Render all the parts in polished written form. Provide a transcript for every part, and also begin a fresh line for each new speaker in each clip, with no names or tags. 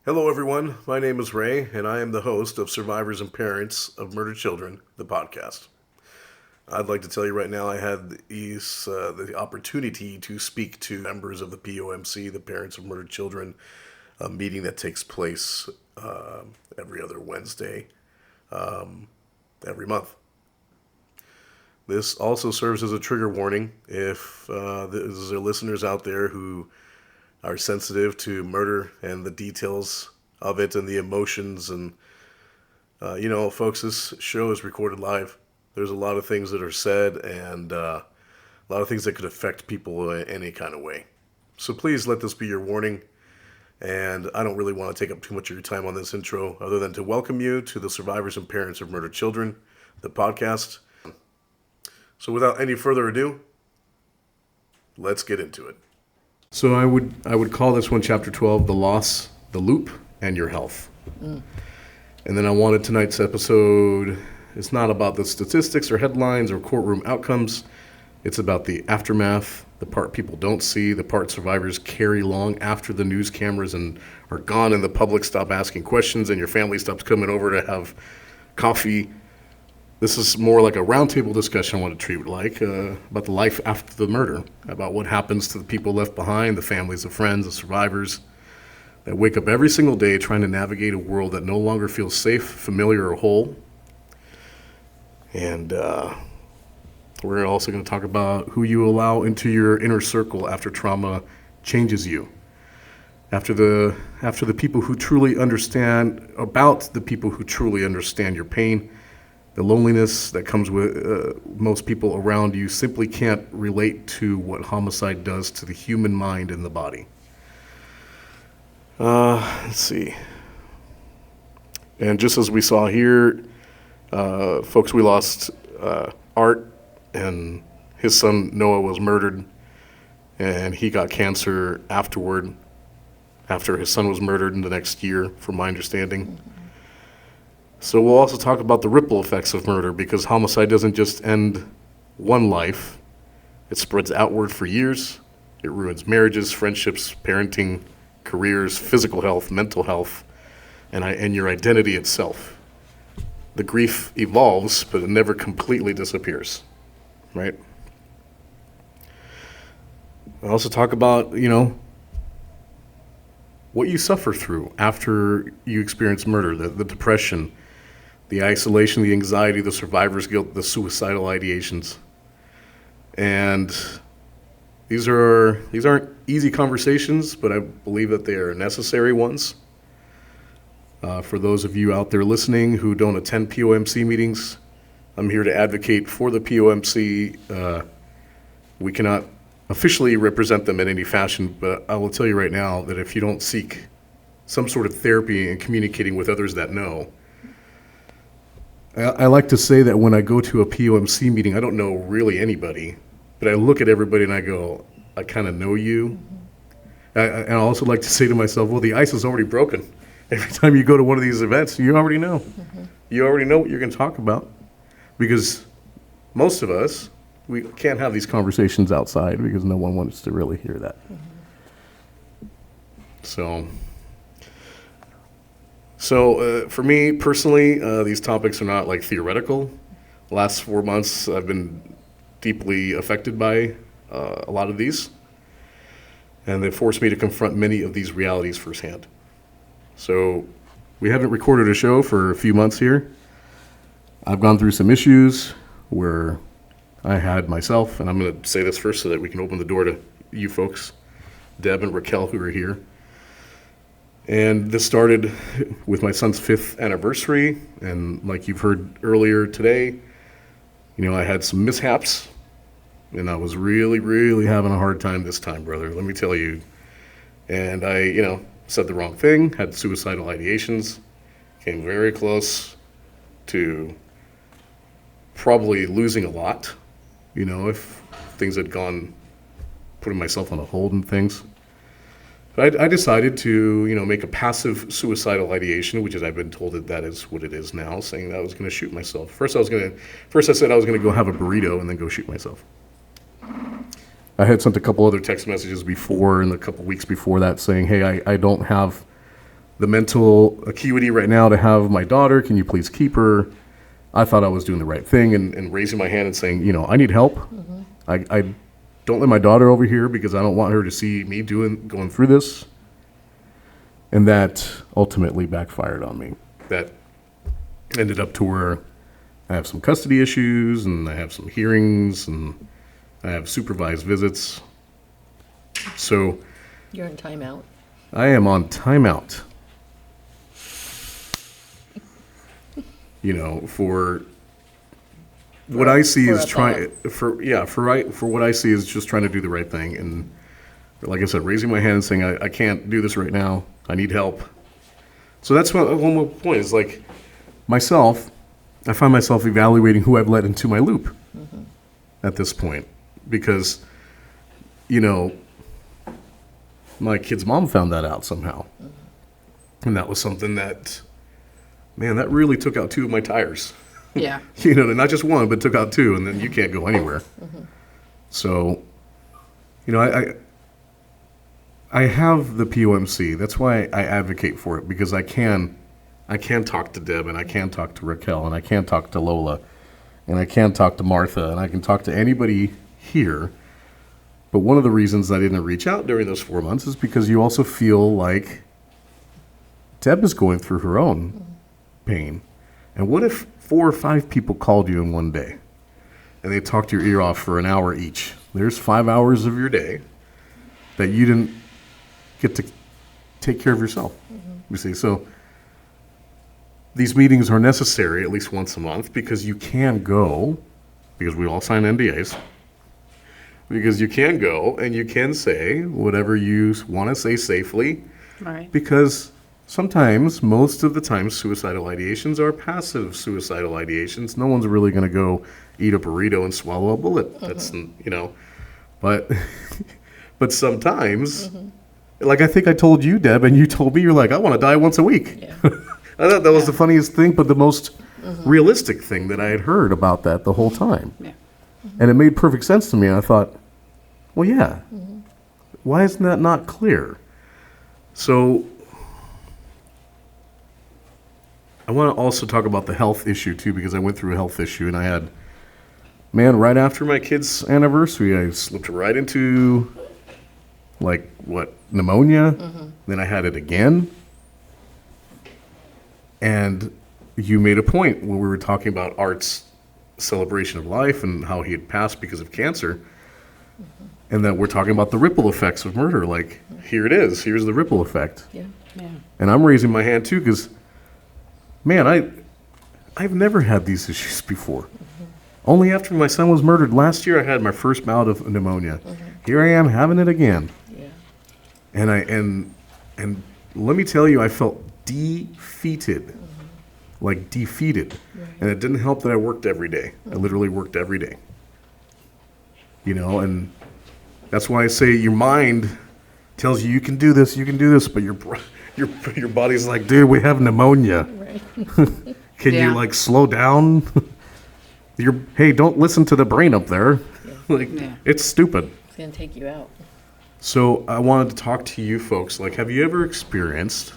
Hello, everyone. My name is Ray, and I am the host of Survivors and Parents of Murdered Children, the podcast. I'd like to tell you right now I had the opportunity to speak to members of the POMC, the Parents of Murdered Children, a meeting that takes place every other Wednesday, every month. This also serves as a trigger warning if there's listeners out there who are sensitive to murder and the details of it and the emotions. And, folks, this show is recorded live. There's a lot of things that are said and a lot of things that could affect people in any kind of way. So please let this be your warning. And I don't really want to take up too much of your time on this intro other than to welcome you to the Survivors and Parents of Murdered Children, the podcast. So without any further ado, let's get into it. So I would call this one Chapter 12, The Loss, the Loop, and Your Health. And then I wanted tonight's episode, it's not about the statistics or headlines or courtroom outcomes. It's about the aftermath, the part people don't see, the part survivors carry long after the news cameras and are gone and the public stop asking questions and your family stops coming over to have coffee. This is more like a roundtable discussion I want to treat it like, about the life after the murder, about what happens to the people left behind, the families, the friends, the survivors that wake up every single day trying to navigate a world that no longer feels safe, familiar, or whole. And we're also going to talk about who you allow into your inner circle after trauma changes you. After the people who truly understand, about the people who truly understand your pain, the loneliness that comes with most people around you simply can't relate to what homicide does to the human mind and the body. Let's see. And just as we saw here, folks, we lost Art, and his son Noah was murdered, and he got cancer afterward, after his son was murdered in the next year, from my understanding. So we'll also talk about the ripple effects of murder, because homicide doesn't just end one life. It spreads outward for years. It ruins marriages, friendships, parenting, careers, physical health, mental health, and your identity itself. The grief evolves, but it never completely disappears, right? I'll also talk about, what you suffer through after you experience murder, the depression, the isolation, the anxiety, the survivor's guilt, the suicidal ideations. And these aren't easy conversations, but I believe that they are necessary ones. For those of you out there listening who don't attend POMC meetings, I'm here to advocate for the POMC. We cannot officially represent them in any fashion, but I will tell you right now that if you don't seek some sort of therapy and communicating with others that know, I like to say that when I go to a POMC meeting, I don't know really anybody, but I look at everybody and I go, I kind of know you. And I also like to say to myself, well, the ice is already broken. Every time you go to one of these events, you already know. You already know what you're going to talk about, because most of us, we can't have these conversations outside because no one wants to really hear that. So for me personally, these topics are not like theoretical. The last 4 months, I've been deeply affected by a lot of these, and they forced me to confront many of these realities firsthand. So we haven't recorded a show for a few months here. I've gone through some issues where I had myself, and I'm going to say this first so that we can open the door to you folks, Deb and Raquel, who are here. And this started with my son's 5th anniversary, and like you've heard earlier today, I had some mishaps, and I was really, really having a hard time this time, brother, let me tell you. And I, said the wrong thing, had suicidal ideations, came very close to probably losing a lot, if things had gone, putting myself on a hold and things. But I decided to, make a passive suicidal ideation, which is, I've been told that is what it is now, saying that I was going to shoot myself. First I said I was going to go have a burrito and then go shoot myself. I had sent a couple other text messages before, in the couple weeks before that, saying, hey, I don't have the mental acuity right now to have my daughter. Can you please keep her? I thought I was doing the right thing and raising my hand and saying, you know, I need help. I don't let my daughter over here because I don't want her to see me going through this. And that ultimately backfired on me. That ended up to where I have some custody issues and I have some hearings and I have supervised visits. So
You're on timeout.
I am on timeout. You know, for what I see is trying for what I see is just trying to do the right thing, and like I said, raising my hand and saying I can't do this right now. I need help. So that's one more point is like myself. I find myself evaluating who I've let into my loop at this point because, you know, my kid's mom found that out somehow, and that was something that. Man, that really took out 2 of my tires.
Yeah.
You know, not just one, but took out 2, and then you can't go anywhere. So, you know, I have the POMC. That's why I advocate for it, because I can talk to Deb, and I can talk to Raquel, and I can talk to Lola, and I can talk to Martha, and I can talk to anybody here. But one of the reasons I didn't reach out during those 4 months is because you also feel like Deb is going through her own pain. And what if 4 or 5 people called you in one day and they talked your ear off for an hour each? There's 5 hours of your day that you didn't get to take care of yourself. You see, so these meetings are necessary at least once a month because you can go, because we all sign NDAs, because you can go and you can say whatever you want to say safely.
Right.
Because sometimes, most of the time, suicidal ideations are passive suicidal ideations. No one's really going to go eat a burrito and swallow a bullet. That's, you know, but sometimes, like I think I told you, Deb, and you told me, you're like, I want to die once a week.
Yeah.
I thought that was the funniest thing, but the most realistic thing that I had heard about that the whole time.
Yeah.
And it made perfect sense to me. And I thought, well, yeah, why isn't that not clear? So I want to also talk about the health issue too, because I went through a health issue and I had, man, right after my kid's anniversary, I slipped right into pneumonia. Then I had it again. And you made a point when we were talking about Art's celebration of life and how he had passed because of cancer. And that we're talking about the ripple effects of murder. Like, here it is. Here's the ripple effect.
Yeah. Yeah.
And I'm raising my hand too because, man, I've never had these issues before. Only after my son was murdered last year, I had my first bout of pneumonia. Here I am having it again.
Yeah.
And let me tell you, I felt defeated, like defeated.
Right.
And it didn't help that I worked every day. I literally worked every day. You know, and that's why I say your mind tells you can do this, but your body's like, dude, we have pneumonia.
Right.
Can
Yeah.
you like slow down? Hey, don't listen to the brain up there.
Yeah.
It's stupid.
It's going to take you out.
So I wanted to talk to you folks. Like, have you ever experienced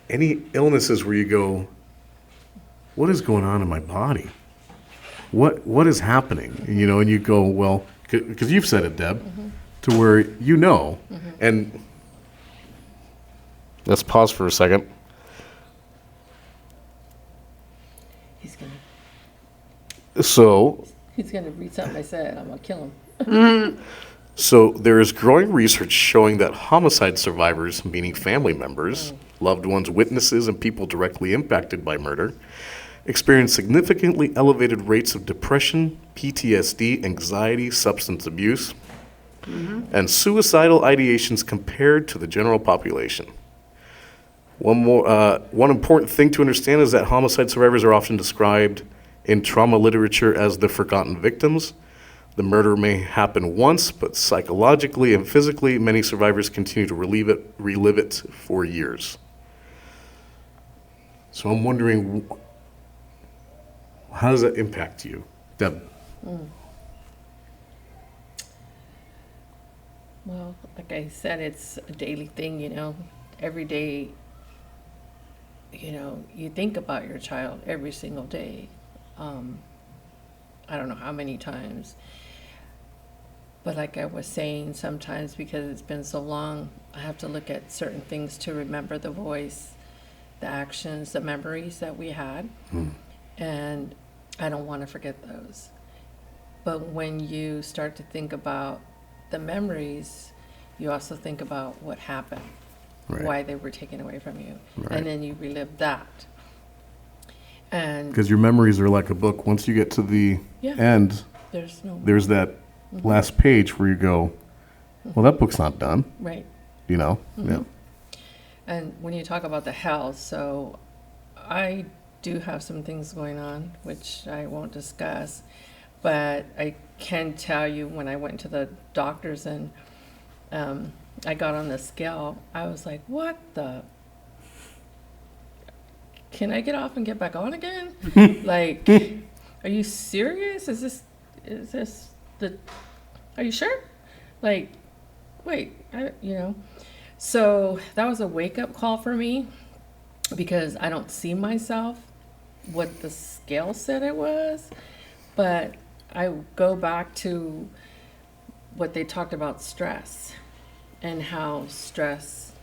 any illnesses where you go, what is going on in my body? What is happening? You know, and you go, well, because you've said it, Deb, to where you know. And let's pause for a second.
He's going to read something I said. I'm going to kill him.
So there is growing research showing that homicide survivors, meaning family members, loved ones, witnesses, and people directly impacted by murder, experience significantly elevated rates of depression, PTSD, anxiety, substance abuse, and suicidal ideations compared to the general population. One important thing to understand is that homicide survivors are often described in trauma literature as the forgotten victims. The murder may happen once, but psychologically and physically, many survivors continue to relive it for years. So I'm wondering, how does that impact you, Deb?
Well, like I said, it's a daily thing, you know. every day, you think about your child every single day. I don't know how many times. But like I was saying, sometimes because it's been so long, I have to look at certain things to remember the voice, the actions, the memories that we had. And I don't want to forget those. But when you start to think about the memories, you also think about what happened,
Right.
why they were taken away from you.
Right.
And then you relive that. And
Because your memories are like a book. Once you get to the
Yeah.
end,
there's
that last page where you go, well, that book's not done,
right.
Yeah.
And when you talk about the health, so I do have some things going on, which I won't discuss, but I can tell you when I went to the doctors and I got on the scale, I was like, what the? Can I get off and get back on again? Like, are you serious? Is this are you sure? Like, wait, So that was a wake-up call for me because I don't see myself what the scale said it was, but I go back to what they talked about stress and how stress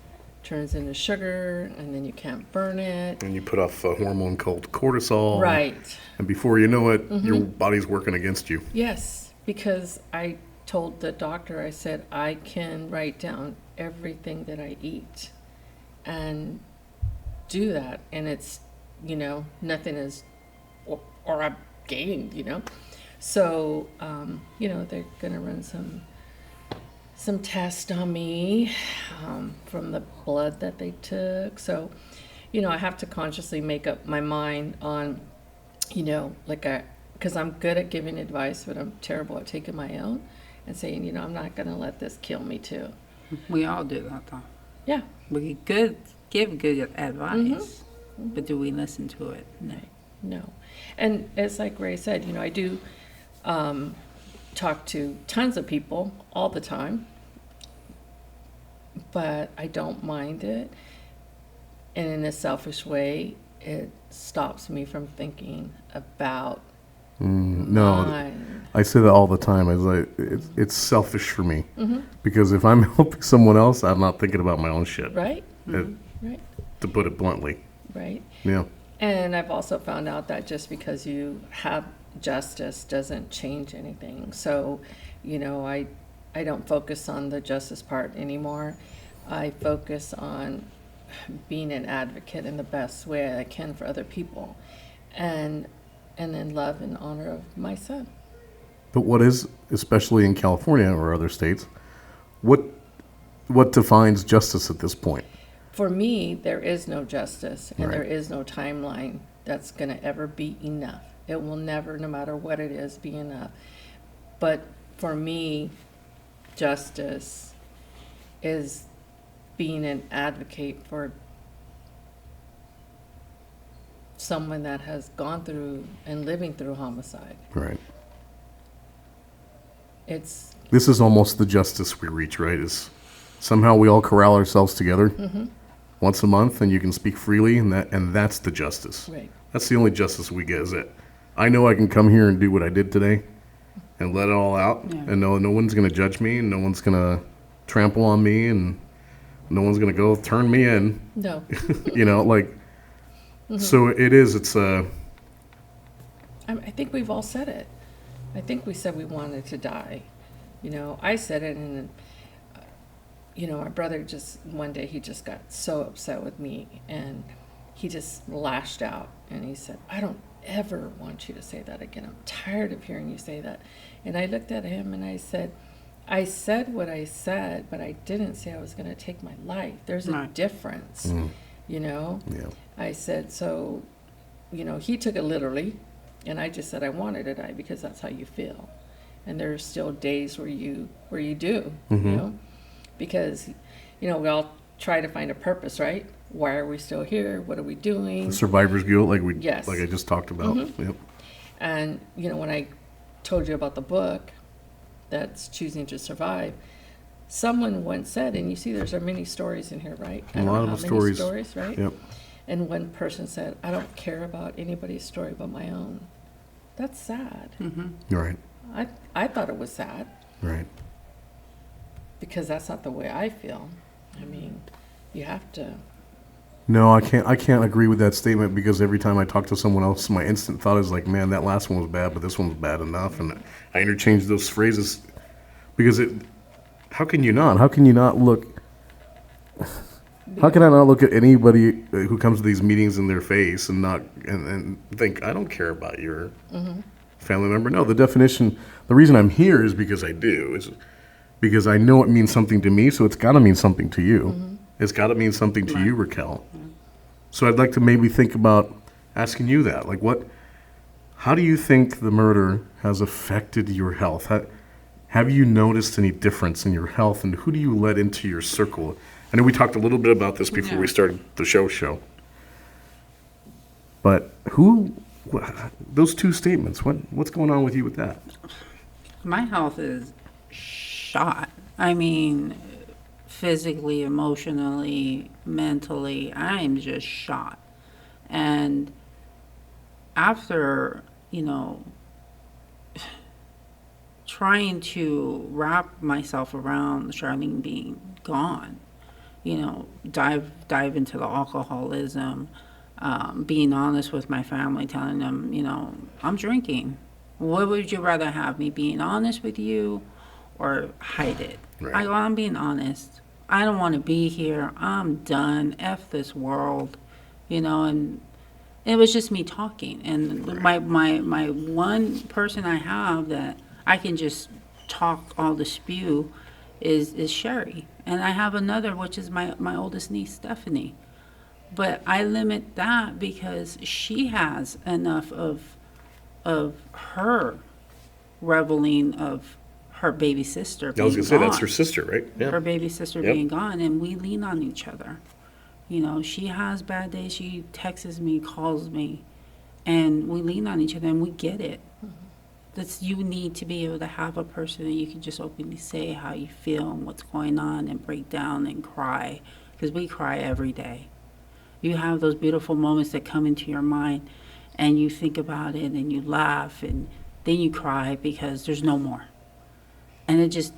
turns into sugar and then you can't burn it.
And you put off a hormone called cortisol.
Right.
And before you know it, your body's working against you.
Yes, because I told the doctor, I said, I can write down everything that I eat and do that. And it's, nothing is, or I've gained, So, they're going to run some tests on me from the blood that they took. So, I have to consciously make up my mind on, because I'm good at giving advice, but I'm terrible at taking my own and saying, I'm not going to let this kill me too.
We all do that, though.
Yeah.
We give good advice, but do we listen to it? No.
No. And it's like Ray said, I do talk to tons of people all the time, but I don't mind it. And in a selfish way, it stops me from thinking about
No,
mine.
I say that all the time. It's selfish for me because if I'm helping someone else, I'm not thinking about my own shit.
Right?
It-
Right.
to put it bluntly.
Right.
Yeah.
And I've also found out that just because you have justice doesn't change anything. So, I don't focus on the justice part anymore. I focus on being an advocate in the best way I can for other people, and in love and honor of my son.
But what is, especially in California or other states, what defines justice at this point?
For me, there is no justice and
Right.
there is no timeline that's going to ever be enough. It will never, no matter what it is, be enough. But for me, justice is being an advocate for someone that has gone through and living through homicide.
Right.
It's
This is almost the justice we reach, right? Is somehow we all corral ourselves together once a month, and you can speak freely, and that's the justice.
right.
That's the only justice we get. Is it? I know I can come here and do what I did today, and let it all out,
Yeah.
and no one's gonna judge me, and no one's gonna trample on me, and no one's gonna go turn me in.
No.
So it is. It's
I think we've all said it. I think we said we wanted to die. I said it, and my brother just one day he just got so upset with me, and he just lashed out, and he said, "I don't ever want you to say that again. I'm tired of hearing you say that." And I looked at him and I said what I said, but I didn't say I was going to take my life. There's a
Right.
difference,
yeah.
I said, so, he took it literally, and I just said I wanted to die because that's how you feel. And there's still days where you do, because, we all try to find a purpose, right? Why are we still here? What are we doing?
Survivor's guilt,
Yes.
like I just talked about. Yep.
And, when I told you about the book that's Choosing to Survive, someone once said, and you see there's many stories in here, right?
A lot of stories.
Right?
Yep.
And one person said, I don't care about anybody's story but my own. That's sad.
Right.
I thought it was sad
Right.
because that's not the way I feel. I mean, you have to.
No, I can't agree with that statement because every time I talk to someone else, my instant thought is like, man, that last one was bad, but this one was bad enough. And I interchange those phrases because how can you not? How can you not look? How can I not look at anybody who comes to these meetings in their face and not and think I don't care about your family member? No, the reason I'm here is because I do. Is because I know it means something to me, so it's got to mean something to you. It's got to mean something to you, Raquel. So I'd like to maybe think about asking you that. Like, how do you think the murder has affected your health? Have you noticed any difference in your health, and who do you let into your circle? I know we talked a little bit about this before we started the show. But those two statements, what's going on with you with that?
My health is shot. I mean, physically, emotionally, mentally, I'm just shot. And after, trying to wrap myself around Charlene being gone, dive into the alcoholism, being honest with my family, telling them, I'm drinking. What would you rather have, me being honest with you or hide it?
Right.
I'm being honest. I don't want to be here. I'm done. F this world, and it was just me talking. And my one person I have that I can just talk all the spew is Sherry. And I have another, which is my oldest niece, Stephanie. But I limit that because she has enough of her reveling of her baby sister being
I was going to say,
gone.
that's her sister, right? Yeah.
Her baby sister
Yep.
being gone, and we lean on each other. She has bad days. She texts me, calls me, and we lean on each other, and we get it. You need to be able to have a person that you can just openly say how you feel and what's going on and break down and cry, because we cry every day. You have those beautiful moments that come into your mind, and you think about it, and you laugh, and then you cry because there's no more. And it just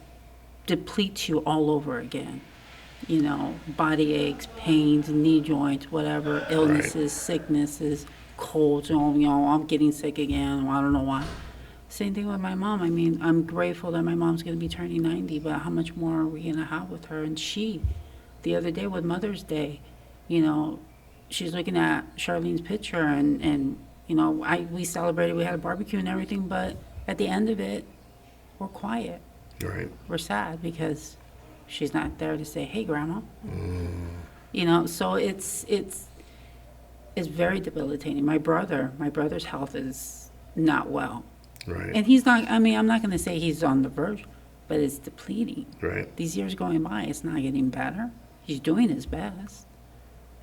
depletes you all over again. Body aches, pains, knee joints, whatever, illnesses, sicknesses, colds. I'm getting sick again. I don't know why. Same thing with my mom. I mean, I'm grateful that my mom's going to be turning 90, but how much more are we going to have with her? And the other day with Mother's Day, she's looking at Charlene's picture, and we celebrated, we had a barbecue and everything, but at the end of it, we're quiet.
Right.
We're sad because she's not there to say, hey, Grandma. So it's very debilitating. My brother's health is not well.
Right.
And he's not, I'm not going to say he's on the verge, but it's depleting.
Right.
These years going by, it's not getting better. He's doing his best.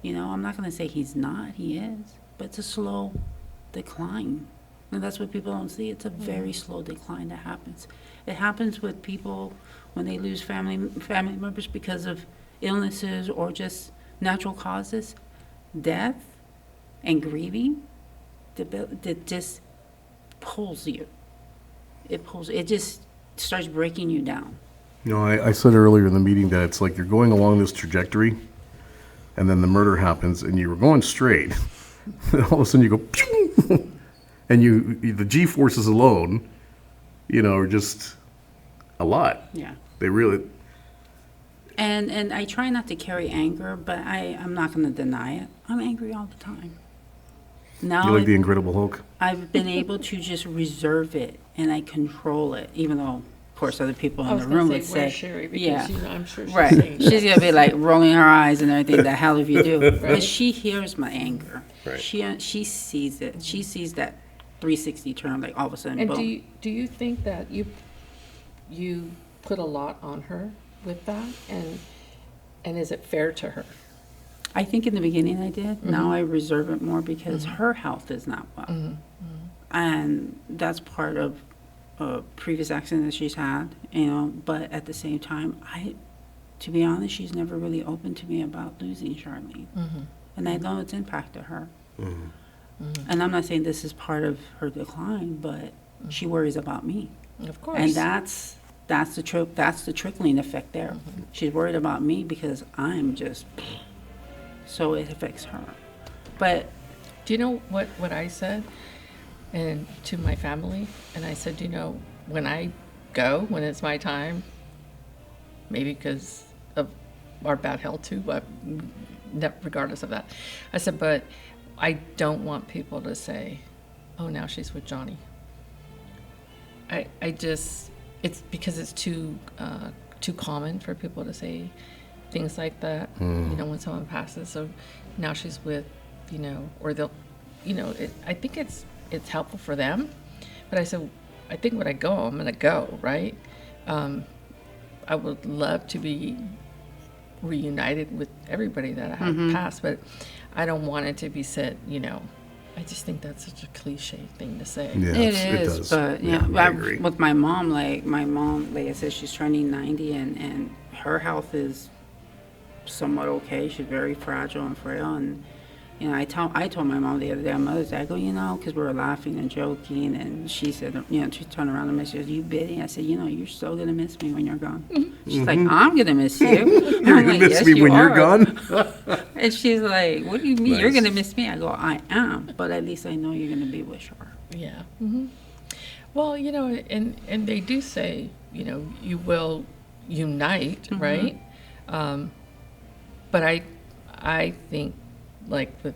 I'm not going to say he's not. He is. But it's a slow decline. And that's what people don't see. It's a very slow decline that happens. It happens with people when they lose family members because of illnesses or just natural causes. Death and grieving, that just pulls you. It just starts breaking you down.
I said earlier in the meeting that it's like you're going along this trajectory, and then the murder happens, and you were going straight. And all of a sudden you go, pew! And the G-forces alone, are just a lot.
Yeah.
They really...
And I try not to carry anger, but I'm not going to deny it. I'm angry all the time. Now
You like the Incredible Hulk?
I've been able to just reserve it, and I control it, even though, of course, other people in the room would say,
where's Sherry? Because,
yeah,
I'm sure she's
right.
saying
She's going to be like rolling her eyes and everything, the hell if you do.
Right.
But she hears my anger.
Right.
She sees it. She sees that 360 turn, like all of a sudden,
And
boom.
do you think that you put a lot on her with that, and is it fair to her?
I think in the beginning I did. Now I reserve it more because her health is not well. And that's part of a previous accident that she's had, but at the same time, to be honest, she's never really open to me about losing Charlene. And I know it's impacted her. And I'm not saying this is part of her decline, but she worries about me.
Of course.
And that's the trickling effect there. She's worried about me because I'm just, so it affects her. But
do you know what I said and to my family? And I said, when I go, when it's my time, maybe because of our bad health too, but regardless of that, I said, but I don't want people to say, oh, now she's with Johnny. I just, it's because it's too common for people to say things like that, when someone passes. So now she's with, or they'll, I think it's helpful for them. But I said, I think when I go, I'm going to go, right? I would love to be reunited with everybody that I have passed, but I don't want it to be said, I just think that's such a cliche thing to say.
Yeah,
it is,
does.
but
I agree.
With my mom, like I said, she's turning 90 and her health is somewhat okay. She's very fragile and frail, and I told my mom the other day on Mother's Day, I go, because we were laughing and joking, and she said, she turned around to me and she goes, you Biddy? I said, you're so gonna miss me when you're gone. She's like, I'm gonna miss you.
You're gonna
like,
miss
yes,
me
you
when
are.
you're gone?
And she's like, what do you mean?
Nice.
You're gonna miss me? I go, I am, but at least I know you're gonna be with her.
Yeah. Well, and they do say, you will unite, right? But I think, like with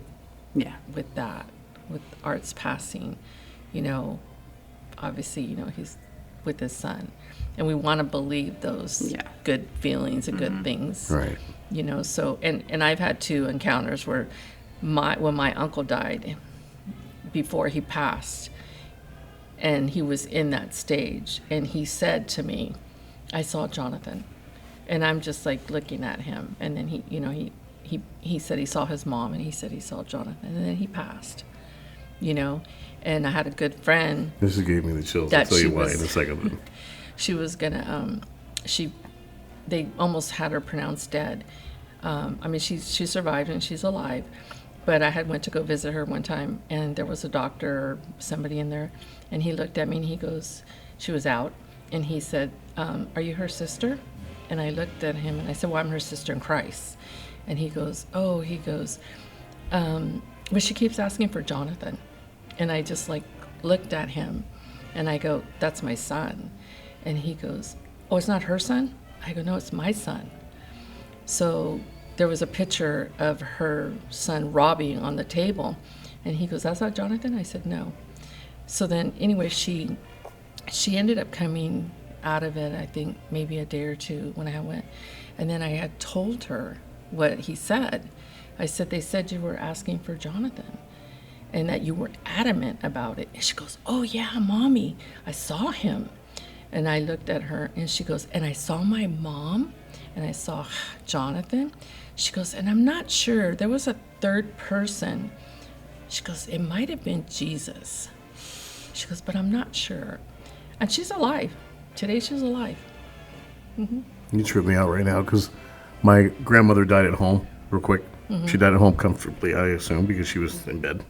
Art's passing, obviously, he's with his son, and we want to believe those good feelings and good things,
Right.
So and I've had 2 encounters where when my uncle died, before he passed, and he was in that stage, and he said to me, I saw Jonathan, and I'm just like looking at him, and then he said he saw his mom, and he said he saw Jonathan, and then he passed, and I had a good friend.
This gave me the chills. I'll tell you why in a second.
She was gonna, they almost had her pronounced dead. She survived and she's alive, but I had went to go visit her one time, and there was a doctor or somebody in there, and he looked at me and he goes, she was out, and he said, are you her sister? And I looked at him and I said, well, I'm her sister in Christ. And he goes, but she keeps asking for Jonathan. And I just looked at him and I go, that's my son. And he goes, oh, it's not her son? I go, no, it's my son. So there was a picture of her son Robbie on the table. And he goes, that's not Jonathan? I said, no. So then anyway, she ended up coming out of it, I think maybe a day or 2 when I went. And then I had told her what he said. I said, they said you were asking for Jonathan and that you were adamant about it. And she goes, oh yeah, Mommy, I saw him. And I looked at her and she goes, and I saw my mom and I saw Jonathan. She goes, and I'm not sure, there was a third person. She goes, it might have been Jesus. She goes, but I'm not sure. And she's alive. Today she's alive.
You trip me out right now because my grandmother died at home real quick. She died at home comfortably, I assume, because she was in bed.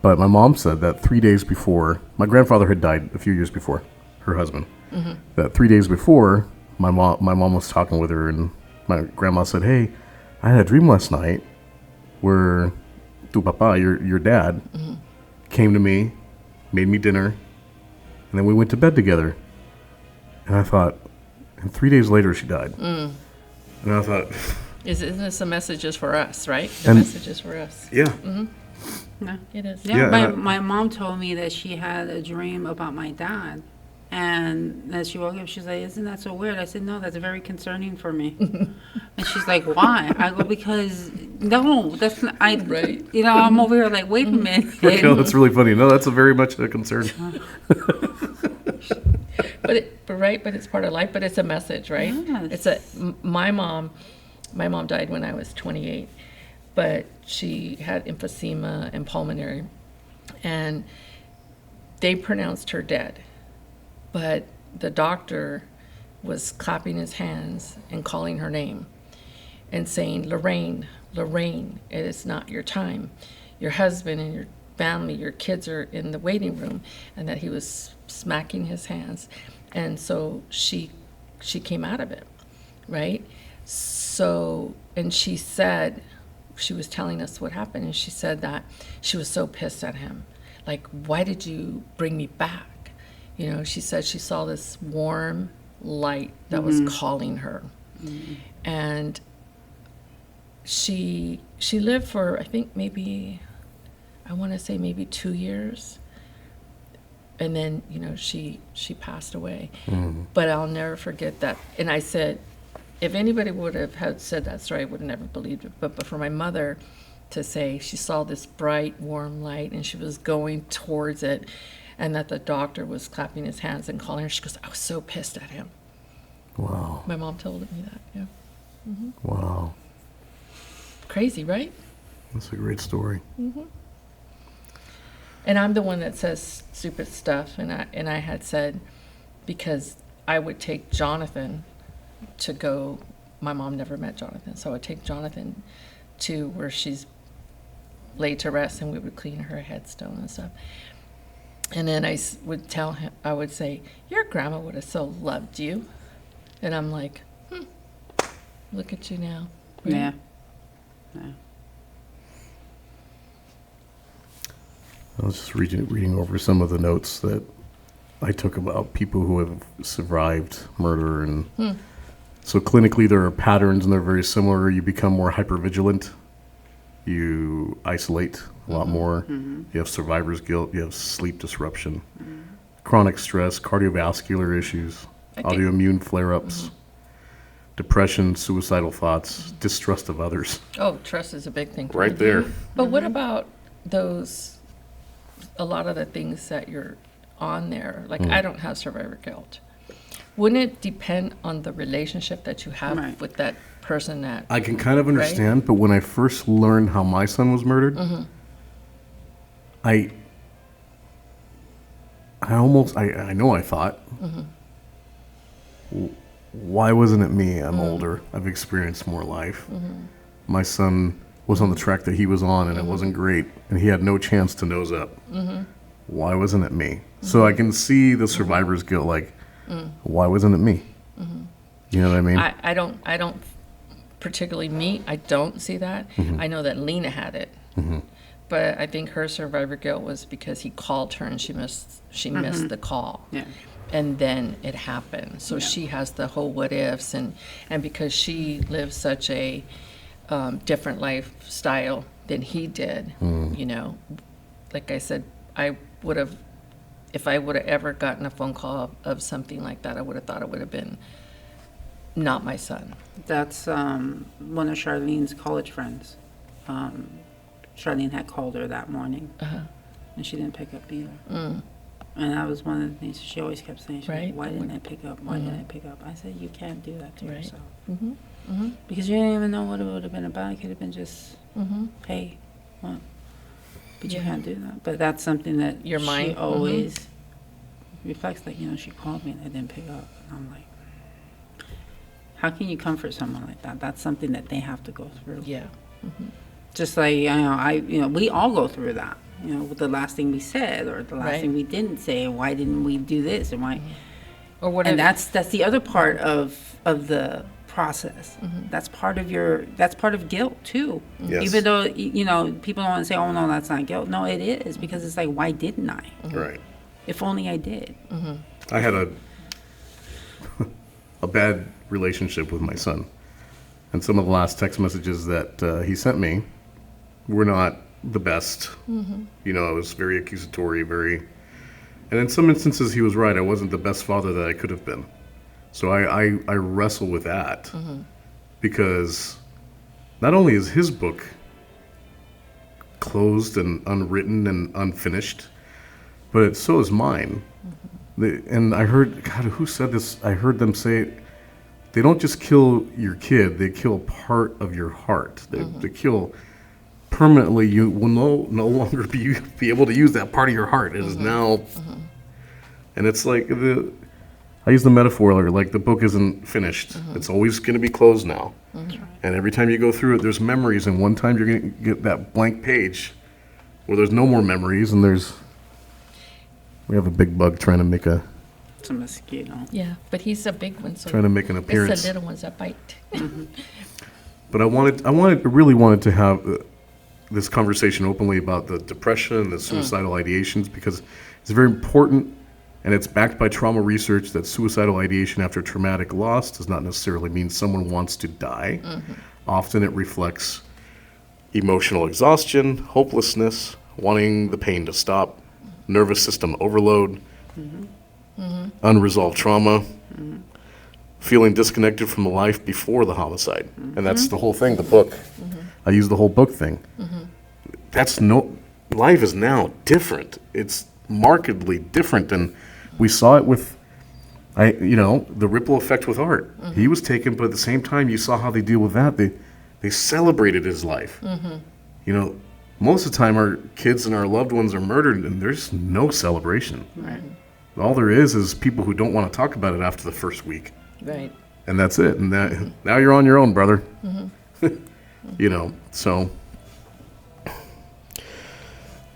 But my mom said that 3 days before, my grandfather had died a few years before, her husband. That 3 days before, my mom was talking with her, and my grandma said, hey, I had a dream last night where tu papa, your dad, came to me, made me dinner, and then we went to bed together. And I thought, and 3 days later she died. And I thought,
Isn't this a message is for us, right? The message is for us.
yeah.
Yeah.
It is.
Yeah, my mom told me that she had a dream about my dad. And as she woke up, she's like, isn't that so weird? I said, no, that's very concerning for me. And she's like, why? I go, because, no, that's not,
Right.
I'm over here like, wait a minute.
Raquel, that's really funny. No, that's a very much a concern.
But it's part of life, but it's a message, right?
Yes.
My mom died when I was 28, but she had emphysema and pulmonary, and they pronounced her dead. but the doctor was clapping his hands and calling her name and saying, Lorraine, Lorraine, it is not your time. Your husband and your family, your kids are in the waiting room, and that he was smacking his hands. And so she came out of it, right? So, and she said, she was telling us what happened, and she said that she was so pissed at him. Like, why did you bring me back? You know, she said she saw this warm light that was calling her. And she lived for, I think maybe, I want to say maybe 2 years. And then, you know, she passed away. But I'll never forget that. And I said, if anybody would have had said that story, I would have never believed it. But for my mother to say she saw this bright, warm light and she was going towards it, and that the doctor was clapping his hands and calling her, she goes, I was so pissed at him.
Wow.
My mom told me that, yeah.
Wow.
Crazy, right?
That's a great story.
And I'm the one that says stupid stuff, and I had said, because I would take Jonathan to go, my mom never met Jonathan, so I would take Jonathan to where she's laid to rest, and we would clean her headstone and stuff. And then I would tell him, I would say, your grandma would have so loved you. And I'm like, look at you now. Right?
Yeah.
I was just reading over some of the notes that I took about people who have survived murder. And so clinically there are patterns and they're very similar. You become more hypervigilant. You isolate a lot more. You have survivor's guilt. You have sleep disruption, chronic stress, cardiovascular issues, autoimmune flare-ups, depression, suicidal thoughts, distrust of others.
Oh, trust is a big thing.
Right there.
But what about those, a lot of the things that you're on there? Like, I don't have survivor guilt. Wouldn't it depend on the relationship that you have with that person that...
I can kind of understand, but when I first learned how my son was murdered, I know I thought, why wasn't it me? I'm older. I've experienced more life. My son was on the track that he was on, and it wasn't great, and he had no chance to nose up. Why wasn't it me? So I can see the survivor's guilt, like, why wasn't it me? You know what I mean?
I don't particularly me, I don't see that. I know that Lena had it. But I think her survivor guilt was because he called her and she missed the call.
Yeah.
And then it happened. So she has the whole what ifs, and because she lived such a different lifestyle than he did, you know, like I said, I would have, if I would have ever gotten a phone call of something like that, I would have thought it would have been not my son.
That's one of Charlene's college friends. Charlene had called her that morning, and she didn't pick up either. And that was one of the things she always kept saying. She was like, why didn't I pick up? Why didn't I pick up? I said, you can't do that to yourself. Because you didn't even know what it would have been about. It could have been just, hey, what? But you can't do that. But that's something that
Your mind,
she always reflects. Like, you know, she called me and I didn't pick up. And I'm like, how can you comfort someone like that? That's something that they have to go through.
Yeah.
Just like, we all go through that. You know, with the last thing we said or the last thing we didn't say, and why didn't we do this, and why?
Or what?
And that's the other part of the process. That's part of guilt too.
Yes.
Even though people don't want to say, oh no, that's not guilt. No, it is, because it's like, why didn't I?
Right.
If only I did.
I had a bad relationship with my son, and some of the last text messages that he sent me were not the best. You know, it was very accusatory, and in some instances he was right. I wasn't the best father that I could have been. So I wrestle with that, because not only is his book closed and unwritten and unfinished, but so is mine. And I heard, God, who said this? I heard them say, they don't just kill your kid, they kill part of your heart. They kill permanently. You will no longer be able to use that part of your heart. It is now And it's like I use the metaphor like the book isn't finished. It's always going to be closed now. And every time you go through it, there's memories. And one time you're going to get that blank page where there's no more memories. And we have a big bug trying to make
It's a mosquito.
Yeah, but he's a big one, so
trying to make an
it's
appearance.
the little ones that bite.
But I really wanted to have this conversation openly about the depression and the suicidal ideations, because it's very important, and it's backed by trauma research that suicidal ideation after traumatic loss does not necessarily mean someone wants to die. Often it reflects emotional exhaustion, hopelessness, wanting the pain to stop, nervous system overload, unresolved trauma, feeling disconnected from the life before the homicide. And that's the whole thing, the book. I use the whole book thing. Life is now different. It's markedly different. And we saw it with, the ripple effect with art. He was taken, but at the same time, you saw how they deal with that. They celebrated his life. Most of the time our kids and our loved ones are murdered and there's no celebration.
Right.
All there is people who don't want to talk about it after the first week.
Right.
And that's it. And now you're on your own, brother.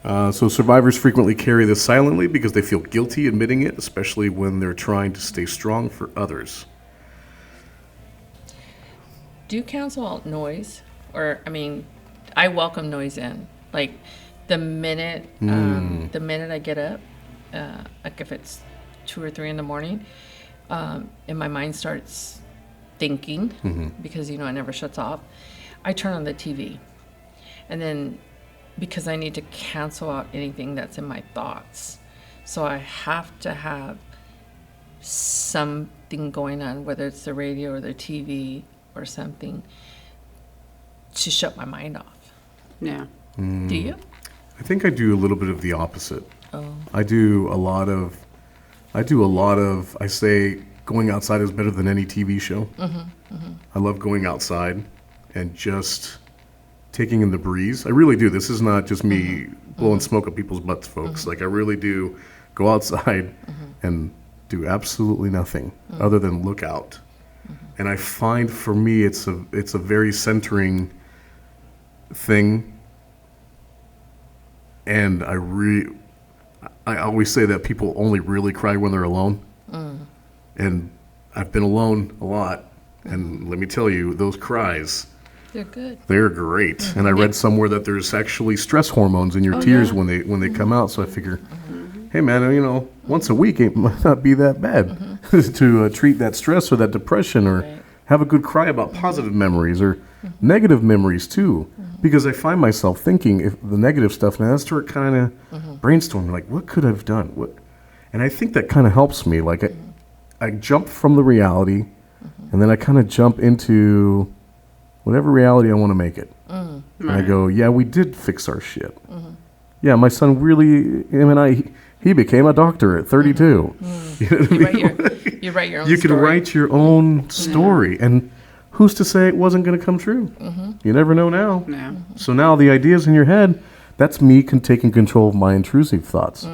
So survivors frequently carry this silently because they feel guilty admitting it, especially when they're trying to stay strong for others.
Do you cancel out noise? Or, I welcome noise in. Like, the minute I get up, like if it's 2 or 3 in the morning, and my mind starts thinking, because, it never shuts off, I turn on the TV. And then, because I need to cancel out anything that's in my thoughts. So I have to have something going on, whether it's the radio or the TV or something, to shut my mind off.
Yeah.
Do you?
I think I do a little bit of the opposite.
Oh.
I say going outside is better than any TV show. I love going outside and just taking in the breeze. I really do. This is not just me blowing smoke at people's butts, folks. Like, I really do go outside and do absolutely nothing other than look out. And I find for me it's a very centering thing. And I always say that people only really cry when they're alone. And I've been alone a lot. And let me tell you, those cries,
They're good.
they're great. And I read somewhere that there's actually stress hormones in your tears when they come out. So I figure, hey man, once a week it might not be that bad to treat that stress or that depression, or have a good cry about positive memories or negative memories too. Because I find myself thinking if the negative stuff, and I start kind of brainstorming, like, what could I have done? And I think that kind of helps me. Like, I jump from the reality, and then I kind of jump into whatever reality I want to make it. And I go, yeah, we did fix our shit. Yeah, my son really, he became a doctor at 32. You know what I mean?
You write your own
You
story.
can write your own story. And who's to say it wasn't going to come true? You never know now.
Yeah.
So now the ideas in your head, that's me taking control of my intrusive thoughts.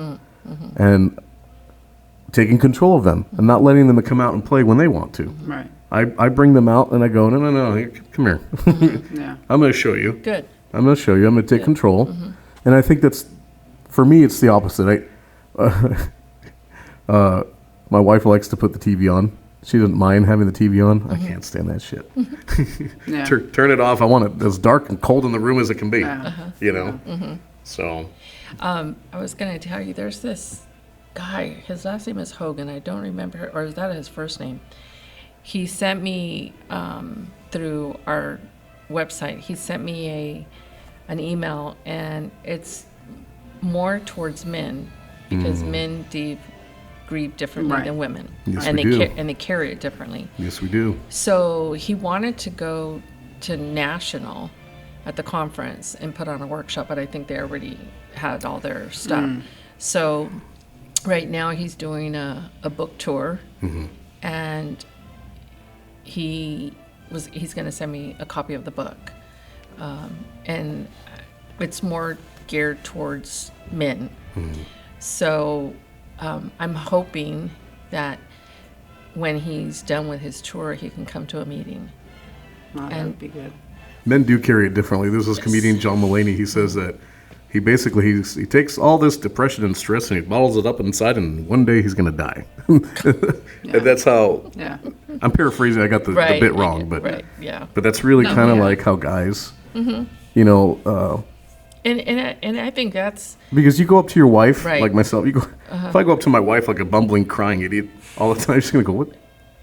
And taking control of them and not letting them come out and play when they want to.
Right.
I bring them out and I go, no, here, come here.
Yeah.
I'm going to show you.
Good.
I'm going to show you. I'm going to take control. And I think for me, it's the opposite. My wife likes to put the TV on. She doesn't mind having the TV on. I can't stand that shit.
Yeah.
Turn it off. I want it as dark and cold in the room as it can be.
Yeah.
So.
I was going to tell you, there's this guy, his last name is Hogan. I don't remember, or is that his first name? He sent me, through our website, he sent me an email, and it's more towards men, because men grieve differently than women.
Yes,
and
we do.
And they carry it differently.
Yes, we do.
So he wanted to go to National at the conference and put on a workshop, but I think they already had all their stuff. So right now he's doing a book tour, and he's going to send me a copy of the book, and it's more geared towards men. So I'm hoping that when he's done with his tour, he can come to a meeting.
Oh, that would be good.
Men do carry it differently. This is comedian John Mulaney. He says that he basically he takes all this depression and stress and he bottles it up inside, and one day he's going to die. And that's how.
Yeah.
I'm paraphrasing. I got the bit wrong, but
right, yeah.
but that's really
No,
kind of
yeah.
like how guys, you know,
And I think that's
because you go up to your wife,
Right.
like myself. You go. If I go up to my wife like a bumbling, crying idiot all the time, she's going to go, "What?"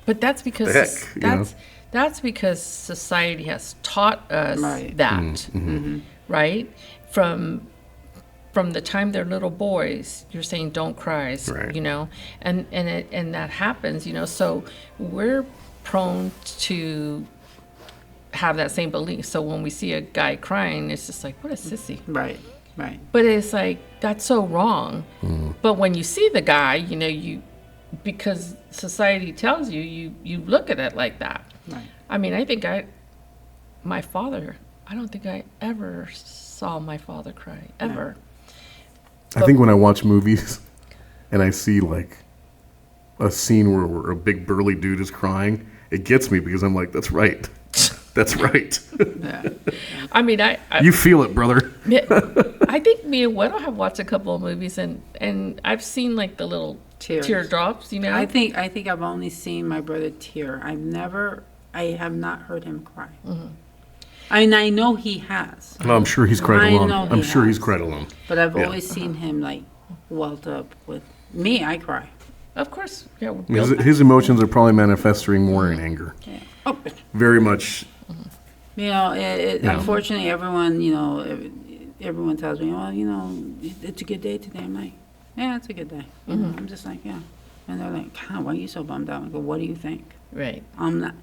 But that's because
The heck, you know?
that's because society has taught us
Right.
that, right? From the time they're little boys, you're saying don't cry,
Right.
you know, and that happens, you know. So we're prone to have that same belief. So when we see a guy crying, it's just like, what a sissy.
Right. Right.
But it's like, that's so wrong. But when you see the guy, you know, because society tells you look at it like that.
Right.
I mean, I don't think I ever saw my father cry, ever.
I think when I watch movies and I see like a scene where a big burly dude is crying, it gets me because I'm like, that's right. That's right.
Yeah.
I mean,
You feel it, brother.
I think me and Weddle have watched a couple of movies, and I've seen like the little
Tears.
teardrops, you know?
I think I've only seen my brother tear. I have not heard him cry. I mean, I know he has,
No, I'm sure he's cried
I
alone.
know
I'm
he
sure he's
has.
cried alone.
but I've
Yeah.
always seen him like welled up with me. I cry.
Of course, yeah.
His emotions are probably manifesting more in anger.
Yeah. Oh,
Very much.
you know,
Yeah.
unfortunately, everyone, you know, everyone tells me, well, you know, it's a good day today. I'm like, yeah, it's a good day. You know, I'm just like, yeah. And they're like, God, why are you so bummed out? I go, what do you think?
Right.
I'm not.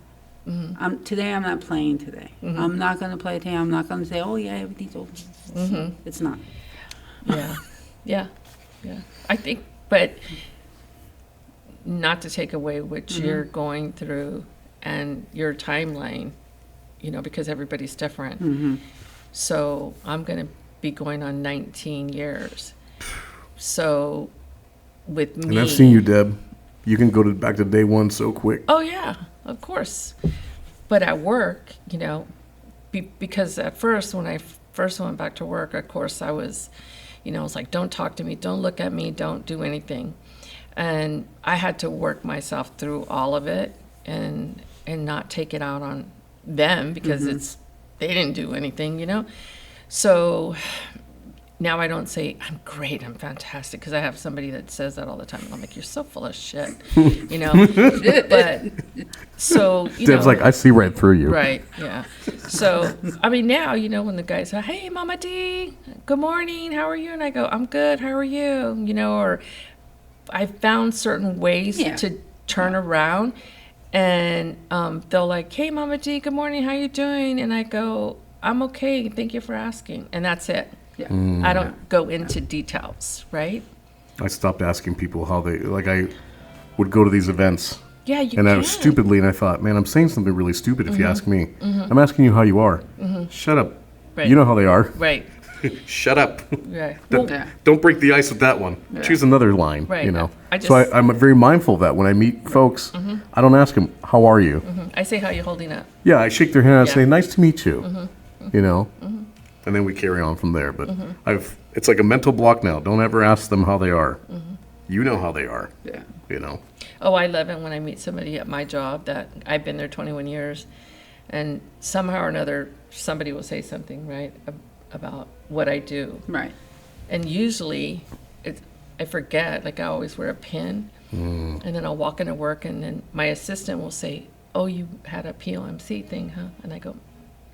Today I'm not playing today. I'm not going to play today. I'm not going to say, oh, yeah, everything's over. It's not.
Yeah. Yeah. Yeah. I think, but not to take away what you're going through and your timeline, you know, because everybody's different. So I'm going to be going on 19 years. So with me.
And I've seen you, Deb. You can go back to day one so quick.
Oh, yeah, of course. But at work, you know, because at first, when I first went back to work, of course, I was, you know, I was like, don't talk to me, don't look at me, don't do anything. And I had to work myself through all of it and not take it out on them because they didn't do anything, you know. So now I don't say, I'm great, I'm fantastic, because I have somebody that says that all the time. I'm like, you're so full of shit, you know. But so, you
Deb's
know,
like, I see right through you.
right, yeah. So, I mean, now, you know, when the guys say, hey, Mama D, good morning, how are you? And I go, I'm good, how are you? You know, or I found certain ways
Yeah.
to turn around, and they'll like, hey, Mama D, good morning, how you doing? And I go, I'm okay, thank you for asking. And that's it.
Yeah.
I don't go into details, right?
I stopped asking people how they, like I would go to these events
Yeah, you
and I
can.
was stupidly, and I thought, man, I'm saying something really stupid if you ask me. I'm asking you how you are. Shut up.
Right.
You know how they are.
Right,
Shut up.
right.
Don't-
Yeah.
Don't break the ice with that one. Choose another line,
Right.
you know.
I
So
just-
I'm very mindful of that. When I meet folks, I don't ask them, how are you?
I say, how you holding up?
Yeah, I shake their hand and I
Yeah.
say, nice to meet you, you know. And then we carry on from there. But it's like a mental block now. Don't ever ask them how they are. You know how they are,
Yeah.
you know.
Oh, I love it when I meet somebody at my job that I've been there 21 years, and somehow or another somebody will say something, right, about what I do.
Right.
And usually I forget, like I always wear a pin, and then I'll walk into work, and then my assistant will say, oh, you had a POMC thing, huh? And I go,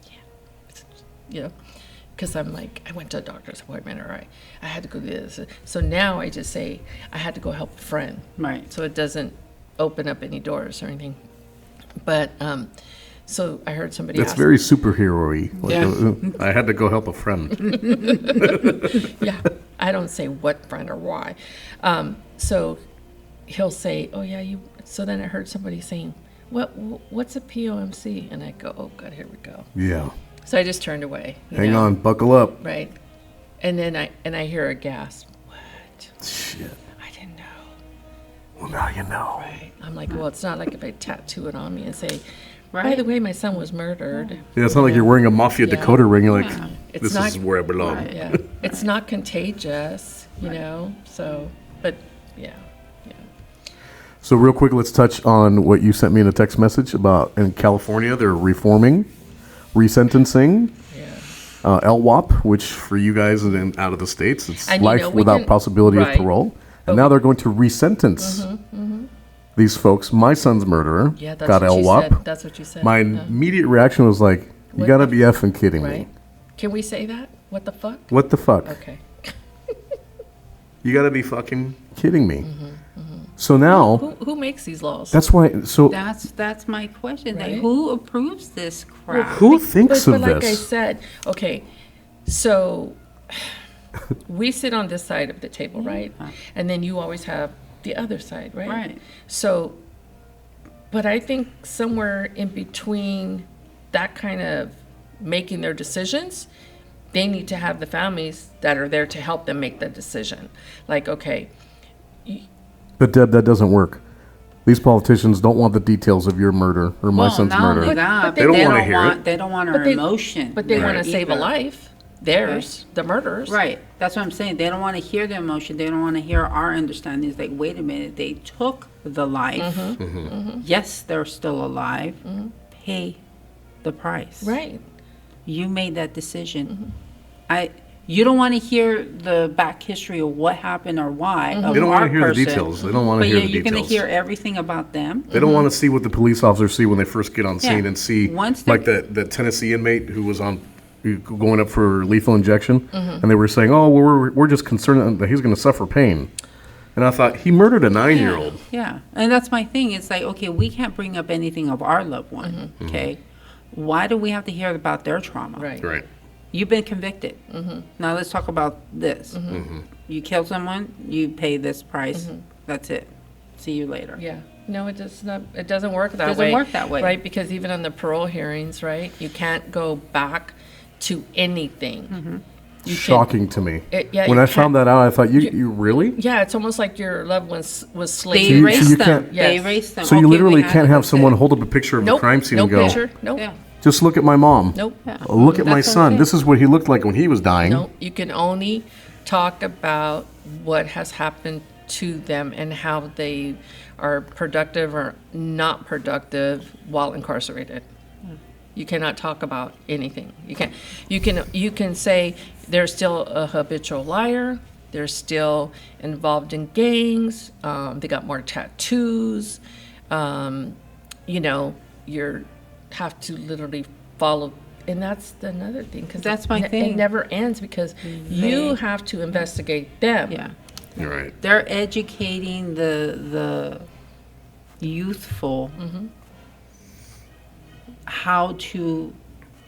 yeah. You know, because I'm like, I went to a doctor's appointment, or I had to go do this. So now I just say, I had to go help a friend.
Right.
So it doesn't open up any doors or anything. But so I heard somebody
That's
ask,
very superhero-y. Like,
Yeah.
I had to go help a friend.
yeah, I don't say what friend or why. So he'll say, oh yeah, you. So then I heard somebody saying, what's a POMC? And I go, oh God, here we go.
Yeah.
So I just turned away. you
Hang
know,
on, buckle up.
Right. And then I hear a gasp. What?
Shit.
I didn't know.
Well, now you know.
Right. I'm like, well, it's not like if I tattoo it on me and say, by
Right.
the way, my son was murdered.
Yeah, it's not like you're wearing a Mafia
Yeah.
Dakota ring. You're like,
Yeah.
It's
this
not-
is where I belong.
Right.
Yeah. It's not contagious, you know? So, but yeah. Yeah.
So real quick, let's touch on what you sent me in a text message about in California. They're reforming, resentencing,
Yeah.
LWOP, which for you guys and out of the States, it's
And, you
life
know, we
without
can-
possibility
right.
of parole.
But
And now
we-
they're going to resentence these folks. My son's murderer
Yeah, that's
got
what you
LWOP.
said. That's what you said.
My
Yeah.
immediate reaction was like, you
What
gotta
the-
be effing kidding
Right?
me.
Can we say that? What the fuck?
What the fuck?
Okay.
You gotta be fucking kidding me. So now,
Who makes these laws?
that's why, so
That's my question. Like,
Right.
who approves this crap?
who thinks
but
of
like I
this?
said, okay, so we sit on this side of the table, right? And then you always have the other side, right?
Right.
So, but I think somewhere in between that kind of making their decisions, they need to have the families that are there to help them make the decision. Like, okay,
But Deb, that doesn't work. These politicians don't want the details of your murder or my
Well,
son's
not
murder.
only that,
but
they,
they
don't
don't
wanna hear
want
it.
they don't want
But
our
they-
emotion.
but they
there
want to save a
either.
life. Theirs, the murders.
Right. That's what I'm saying. They don't want to hear the emotion. They don't want to hear our understanding. It's like, wait a minute, they took the life. Yes, they're still alive. Pay the price.
Right.
You made that decision. You don't want to hear the back history of what happened or why. Of
They don't
our
want to hear
person,
the details. They don't want to
But
hear
yeah,
the
you're going to
details.
hear everything about them.
They don't want to see what the police officers see when they first get on scene
Yeah.
and see,
Once
like
they're-
the Tennessee inmate who was going up for lethal injection,
Mm-hmm.
and they were saying, "Oh, we're just concerned that he's going to suffer pain." And I thought he murdered a 9-year-old.
Yeah, and that's my thing. It's like, okay, we can't bring up anything of our loved one, okay? Why do we have to hear about their trauma?
Right.
Right.
You've been convicted. Now let's talk about this. You killed someone, you pay this price. That's it. See you later.
Yeah. No, it does not. It doesn't work that
Doesn't
way.
work that way.
right? Because even on the parole hearings, right, you can't go back to anything. You can-
Shocking to me.
yeah,
When
you
I found
can't-
that out, I thought, you really?
Yeah, it's almost like your loved one was
They
slaves.
you
erased them.
can't-
They
Yes.
erased them.
So you
Okay, we
literally
had
can't
it,
have
that's
someone
it.
hold up a picture of the
Nope.
crime scene
No
and go,
picture. Nope.
Yeah.
"Just look at my mom.
Nope.
Yeah.
Look at my
That's what I'm
son.
saying.
This is what he looked like when he was dying."
Nope. You can only talk about what has happened to them and how they are productive or not productive while incarcerated. You cannot talk about anything. You can say they're still a habitual liar. They're still involved in gangs. They got more tattoos. You have to literally follow. And that's another thing. 'Cause
That's my
It
thing.
never ends because you have to investigate them.
Yeah.
You're right.
They're educating the youthful how to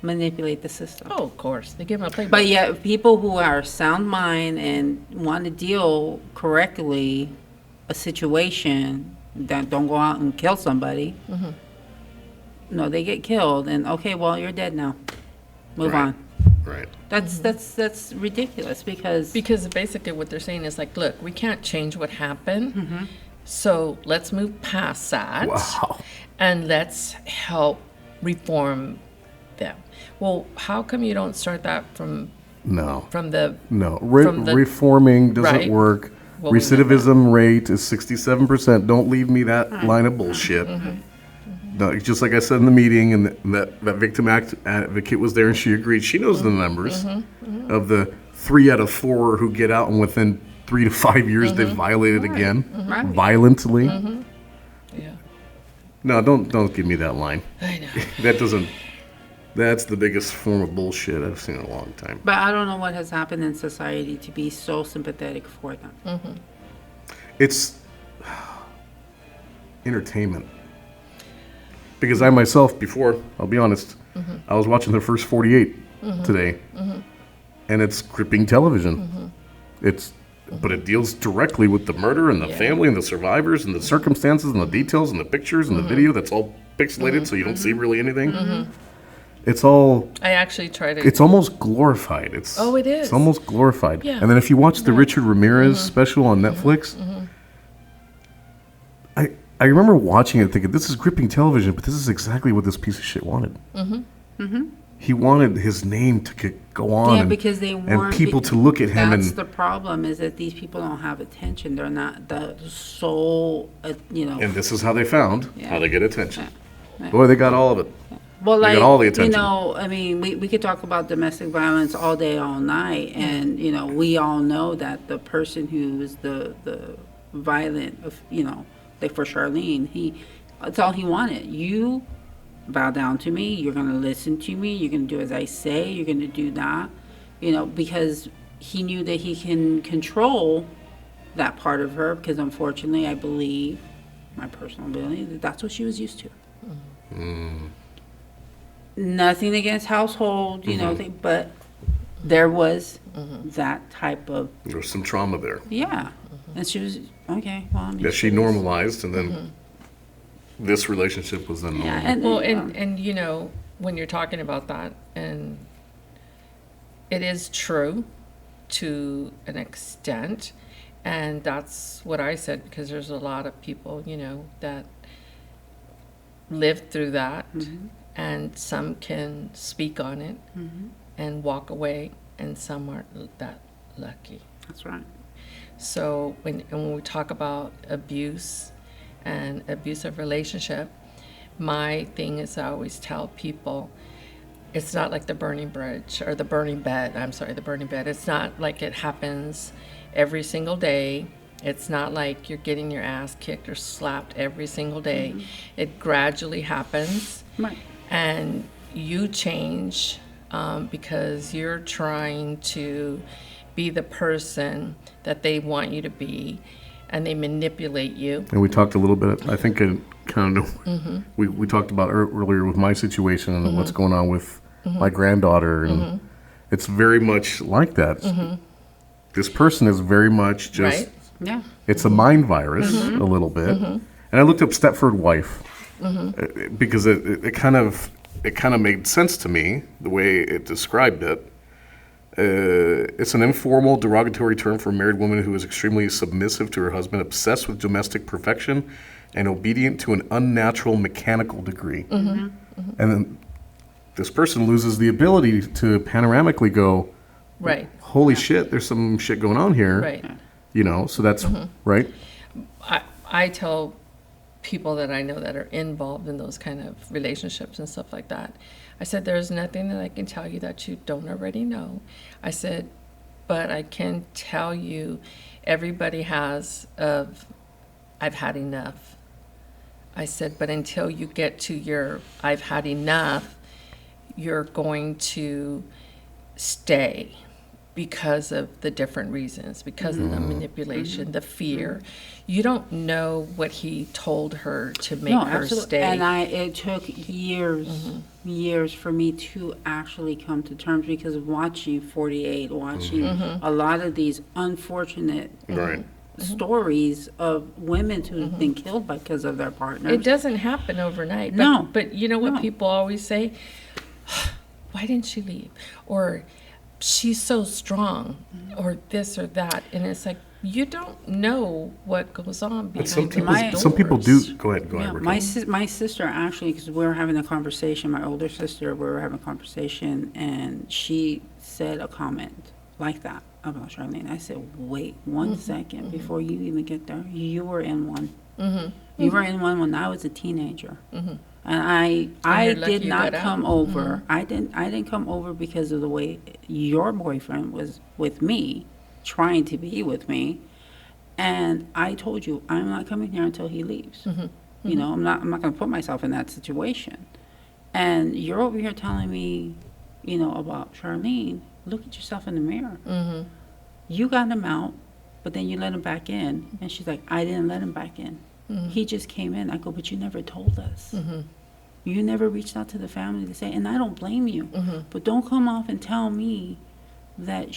manipulate the system.
Oh, of course. They give them a playbook.
But yet, people who are sound mind and want to deal correctly a situation, that don't go out and kill somebody. No, they get killed, and okay, well, you're dead now. Move
Right.
on.
Right.
That's ridiculous because
Because basically what they're saying is like, look, we can't change what happened. So let's move past that.
Wow.
And let's help reform them. Well, how come you don't start that from
No.
the
No.
from the-
Reforming doesn't
Right.
work.
Well, we know
Recidivism rate is 67%. Don't leave me that line of bullshit. No, just like I said in the meeting, and that victim advocate was there, and she agreed. She knows the numbers of the 3 out of 4 who get out, and within 3 to 5 years they've violated again,
Right.
violently.
Yeah.
No, don't give me that line.
I know.
That doesn't. That's the biggest form of bullshit I've seen in a long time.
But I don't know what has happened in society to be so sympathetic for them.
It's entertainment. Because I myself, before, I'll be honest, I was watching the first 48 today, and it's gripping television. But it deals directly with the murder and the family and the survivors and the circumstances and the details and the pictures and the video that's all pixelated, so you don't see really anything. It's all.
I actually try to.
It's almost glorified. It's
Oh, it is.
It's almost glorified.
Yeah.
And then if you watch the Richard Ramirez special on Netflix, I remember watching it thinking, this is gripping television, but this is exactly what this piece of shit wanted. He wanted his name to go on,
Yeah, because they
and
weren't
people to look at him.
That's
And
the problem, is that these people don't have attention. They're not the sole,
and this is how they found how to get attention.
Yeah.
Boy, they got all of it.
Well,
They
like,
got all the attention.
I mean, we could talk about domestic violence all day, all night, and, we all know that the person who is the violent, like for Charlene, that's all he wanted. You bow down to me, you're going to listen to me, you're going to do as I say, you're going to do that, because he knew that he can control that part of her, because unfortunately, I believe, my personal belief, that that's what she was used to. Nothing against household, but there was that type of,
There was some trauma there
yeah. And she was, okay, well, I'm
that
used
she
to this.
normalized, and then this relationship was then normal.
Yeah,
Well, and when you're talking about that, and it is true to an extent, and that's what I said, because there's a lot of people, that lived through that, and some can speak on it and walk away, and some aren't that lucky.
That's right.
So when we talk about abuse and abusive relationship, my thing is I always tell people, it's not like the burning bridge or the burning bed. I'm sorry, the burning bed. It's not like it happens every single day. It's not like you're getting your ass kicked or slapped every single day. It gradually happens.
Right.
And you change because you're trying to be the person that they want you to be, and they manipulate you.
And we talked a little bit, I think I kind of know, we talked about earlier with my situation and what's going on with my granddaughter, and it's very much like that. This person is very much just,
Right.
Yeah.
it's a mind virus a little bit. And I looked up Stepford wife because it kind of made sense to me, the way it described it. It's an informal, derogatory term for a married woman who is extremely submissive to her husband, obsessed with domestic perfection, and obedient to an unnatural mechanical degree. And then this person loses the ability to panoramically go,
Right.
holy shit, there's some shit going on here.
Right.
So that's, right?
I tell people that I know that are involved in those kind of relationships and stuff like that, I said, there's nothing that I can tell you that you don't already know. I said, but I can tell you everybody has I've had enough. I said, but until you get to your I've had enough, you're going to stay because of the different reasons, because of the manipulation, the fear. You don't know what he told her to make her
absolutely.
stay.
And it took years for me to actually come to terms, because of watching 48, watching a lot of these unfortunate
Right.
stories of women who've been killed because of their partners.
It doesn't happen overnight. But,
No.
But you know what
No.
people always say? Why didn't she leave? Or she's so strong, or this or that. And it's like, you don't know what goes on behind
Some
those
people,
doors.
some people do. Go ahead,
Yeah,
Raquel.
my sister actually, because we were having a conversation, my older sister, we were having a conversation, and she said a comment like that about Charlene. I said, wait one second before you even get there. You were in one. You were in one when I was a teenager. And I
you're lucky
did
you
not
got out.
come over. I didn't come over because of the way your boyfriend was with me, trying to be with me. And I told you, I'm not coming here until he leaves. You know, I'm not going to put myself in that situation. And you're over here telling me, about Charlene. Look at yourself in the mirror. You got him out, but then you let him back in. And she's like, I didn't let him back in. He just came in. I go, but you never told us. You never reached out to the family to say, and I don't blame you, but don't come off and tell me that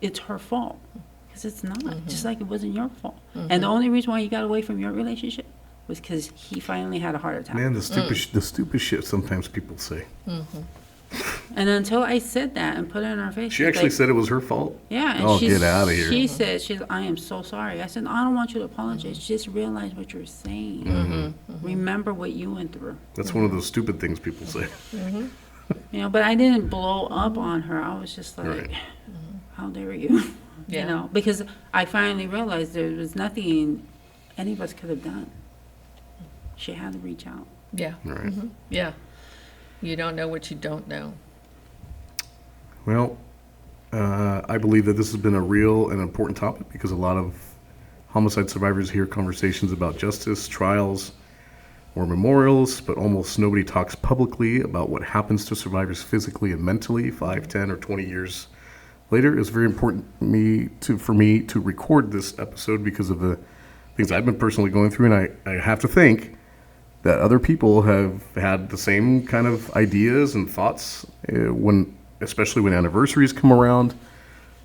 it's her fault, because it's not. Just like it wasn't your fault. And the only reason why you got away from your relationship was because he finally had a heart attack.
Man, the stupid shit sometimes people say.
And until I said that and put it in her face,
She actually said it was her fault?
yeah. And
Oh, get outta here.
She said, I am so sorry. I said, I don't want you to apologize. Just realize what you're saying. Remember what you went through.
That's one of those stupid things people say.
You know, but I didn't blow up on her. I was just like,
Right.
how dare you?
Yeah.
You know, because I finally realized there was nothing any of us could have done. She had to reach out.
Yeah.
Right.
Yeah. You don't know what you don't know.
Well, I believe that this has been a real and important topic because a lot of homicide survivors hear conversations about justice, trials, or memorials, but almost nobody talks publicly about what happens to survivors physically and mentally 5, 10, or 20 years later. It's very important for me to record this episode because of the things I've been personally going through, and I have to think that other people have had the same kind of ideas and thoughts especially when anniversaries come around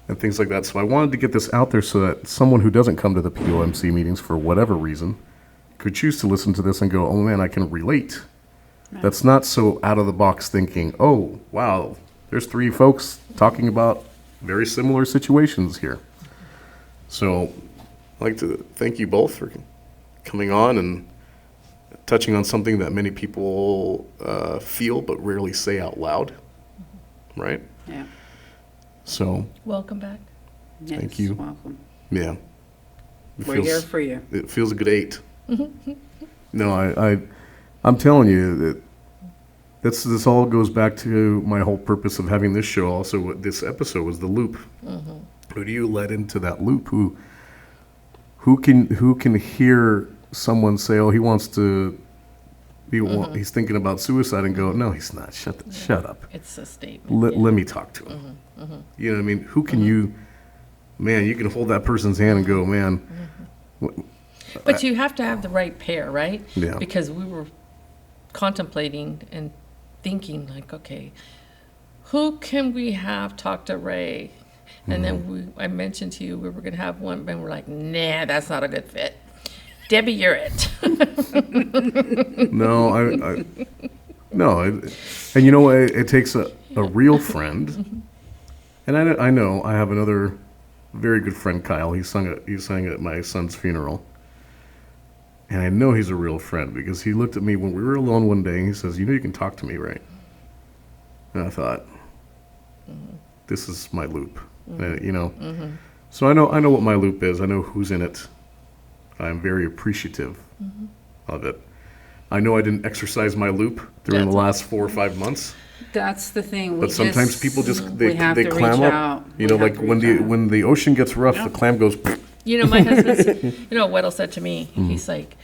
and things like that. So I wanted to get this out there so that someone who doesn't come to the POMC meetings for whatever reason could choose to listen to this and go, oh man, I can relate.
Right.
That's not so out of the box thinking, oh, wow, there's 3 folks talking about very similar situations here. So I'd like to thank you both for coming on and touching on something that many people feel but rarely say out loud, right?
Yeah.
So,
Welcome back.
Yes,
Thank you.
Welcome.
yeah.
We're here for you.
It feels a good 8. No, I'm telling you that this all goes back to my whole purpose of having this show. Also, what this episode was the loop. Who do you let into that loop? Who can hear someone say, "Oh, he wants to he's thinking about suicide," and go, "No, he's not. Shut up.
It's a statement.
Let me talk to him." You know what I mean? Who can you? Man, you can hold that person's hand and go, "Man."
But you have to have the right pair, right?
Yeah.
Because we were contemplating and thinking, like, okay, who can we have talk to Ray? And then I mentioned to you we were going to have one, and we're like, nah, that's not a good fit. Debbie, you're it.
No, no, and you know what? It takes a real friend, and I know I have another very good friend, Kyle. He sang at my son's funeral, and I know he's a real friend because he looked at me when we were alone one day and he says, "You know, you can talk to me, right?" And I thought, this is my loop, you know. So I know what my loop is. I know who's in it. I'm very appreciative of it. I know I didn't exercise my loop during the last 4 or 5 months.
That's the thing.
But sometimes people just they
have to
clam
reach
up.
out.
You know,
We have
like
to
when
reach out.
when the ocean gets rough, the clam goes.
You know, my husband, you know, Weddle said to me, he's like,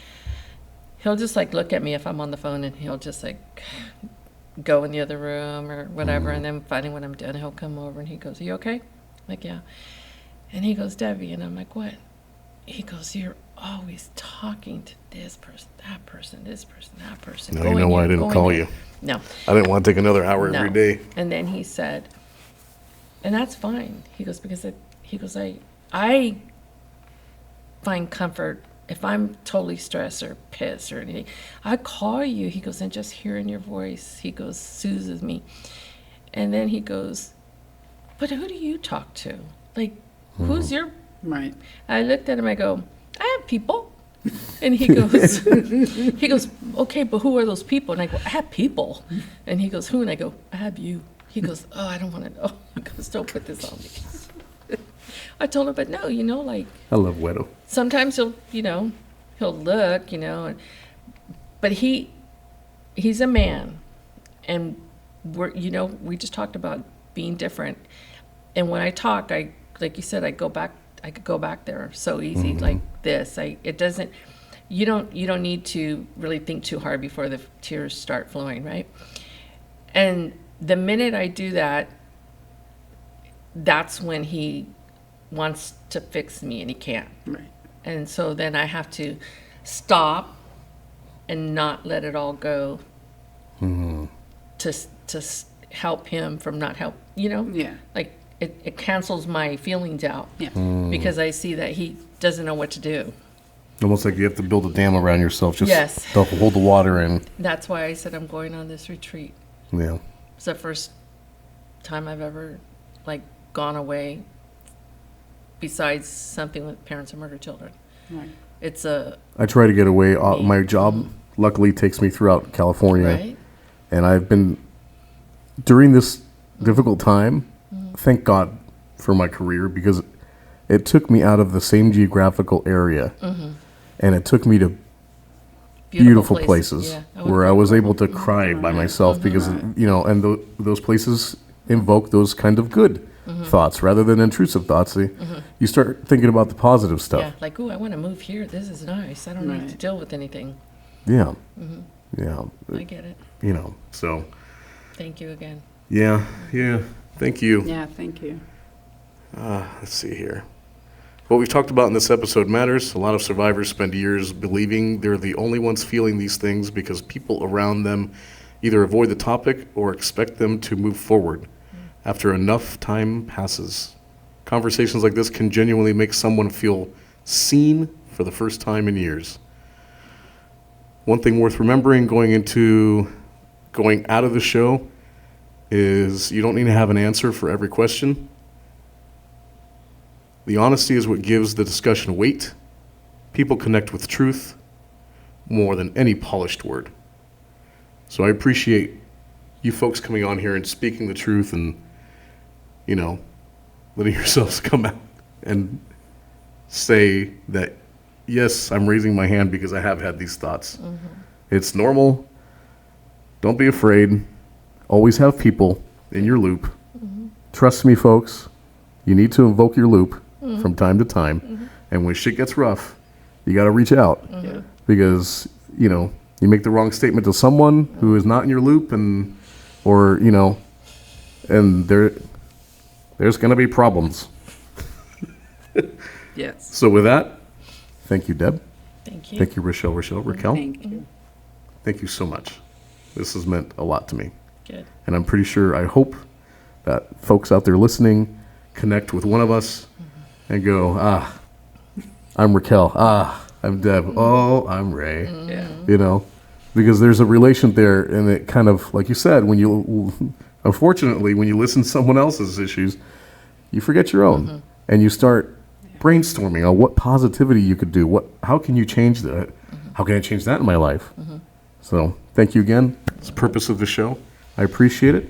he'll just like look at me if I'm on the phone and he'll just like go in the other room or whatever. And then finally when I'm done, he'll come over and he goes, "Are you okay?" I'm like, "Yeah." And he goes, "Debbie," and I'm like, "What?" He goes, "You're always talking to this person, that person, this person, that person."
Now you know why I didn't call you.
No.
I didn't want to take another hour
No.
every day.
And then he said, and that's fine. He goes, because I find comfort if I'm totally stressed or pissed or anything. I call you. He goes, and just hearing your voice, he goes, soothes me. And then he goes, "But who do you talk to? Like, who's your..."
Right.
I looked at him, I go, "I have people." And he goes, "Okay, but who are those people?" And I go, "I have people." And he goes, "Who?" And I go, "I have you." He goes, "Oh, I don't want to know." He goes, "Don't put this on me." I told him, but no, you know, like,
I love Wedo.
sometimes he'll look, but he's a man, and we just talked about being different. And when I talk, like you said, I could go back there so easy, like this. You don't need to really think too hard before the tears start flowing, right? And the minute I do that, that's when he wants to fix me and he can't.
Right.
And so then I have to stop and not let it all go to help him from not help,
Yeah.
like it cancels my feelings out
Yeah.
because I see that he doesn't know what to do.
Almost like you have to build a dam around yourself just
Yes.
to hold the water in.
That's why I said I'm going on this retreat.
Yeah.
It's the first time I've ever like gone away besides something with parents of murdered children.
Right.
It's a,
I try to get away. My job luckily takes me throughout California,
right?
and I've been during this difficult time. Thank God for my career, because it took me out of the same geographical area, and it took me to beautiful places
Yeah.
where I was able to cry by myself because and those places invoke those kind of good thoughts rather than intrusive thoughts. You start thinking about the positive stuff.
Yeah, like, ooh, I want to move here. This is nice. I don't have to
Right.
deal with anything.
Yeah, yeah,
I get it.
So
Thank you again.
yeah. Thank you.
Yeah, thank you.
Let's see here. What we've talked about in this episode matters. A lot of survivors spend years believing they're the only ones feeling these things because people around them either avoid the topic or expect them to move forward. After enough time passes, conversations like this can genuinely make someone feel seen for the first time in years. One thing worth remembering going out of the show is you don't need to have an answer for every question. The honesty is what gives the discussion weight. People connect with truth more than any polished word. So I appreciate you folks coming on here and speaking the truth and, letting yourselves come out and say that, yes, I'm raising my hand because I have had these thoughts. It's normal. Don't be afraid. Always have people in your loop. Trust me, folks. You need to invoke your loop from time to time. And when shit gets rough, you got to reach out.
Yeah.
Because, you make the wrong statement to someone who is not in your loop and there's going to be problems.
Yes.
So with that, thank you, Deb.
Thank you.
Thank you, Raquel. Raquel,
Thank you.
thank you so much. This has meant a lot to me.
Good.
And I'm pretty sure, I hope that folks out there listening connect with one of us and go, I'm Raquel. I'm Deb. Oh, I'm Ray.
Yeah.
Because there's a relation there, and it kind of, like you said, unfortunately, when you listen to someone else's issues, you forget your own. And you start brainstorming on what positivity you could do. How can you change that? How can I change that in my life? So thank you again. It's the purpose of the show. I appreciate it.